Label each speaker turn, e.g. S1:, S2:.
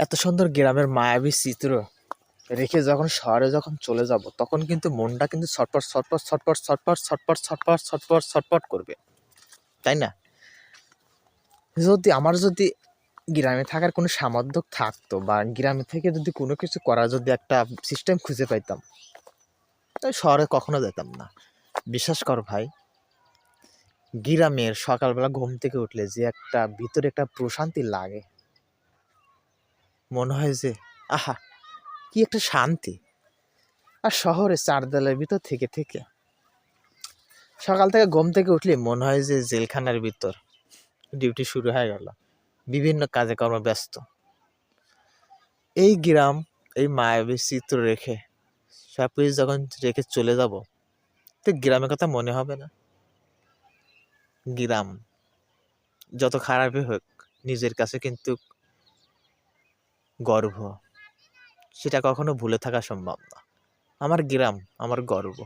S1: এত সুন্দর গ্রামের মায়াবী চিত্র রেখে যখন শহরে যখন চলে যাব, তখন কিন্তু মনটা কিন্তু ছটপট ছটপট ছটপট ছটপট ছটপট ছটপট ছটপট ছটপট করবে, তাই না? যদি গ্রামে থাকার কোনো সামর্থ্য থাকতো, বা গ্রামে থেকে যদি কোনো কিছু করার যদি একটা সিস্টেম খুঁজে পাইতাম, তাই শহরে কখনো যেতাম না। বিশ্বাস কর ভাই, গ্রামের সকালবেলা ঘুম থেকে উঠলে যে একটা ভিতরে একটা প্রশান্তি লাগে, মনে হয় যে আহা, কি একটা শান্তি। আর শহরে চার দেয়ালের ভিতর থেকে থেকে সকাল থেকে ঘুম থেকে উঠলে মনে হয় যে জেলখানার ভিতর ডিউটি শুরু হয়ে গেল, বিভিন্ন কাজে কর্ম ব্যস্ত। এই গ্রাম, এই মায়াবী চিত্র রেখে সব কিছু যখন রেখে চলে যাব, তো গ্রামের কথা মনে হবে না? গ্রাম যত খারাপই হোক, নিজের কাছে কিন্তু গর্ব, সেটা কখনো ভুলে থাকা সম্ভব না। আমার গ্রাম আমার গর্ব।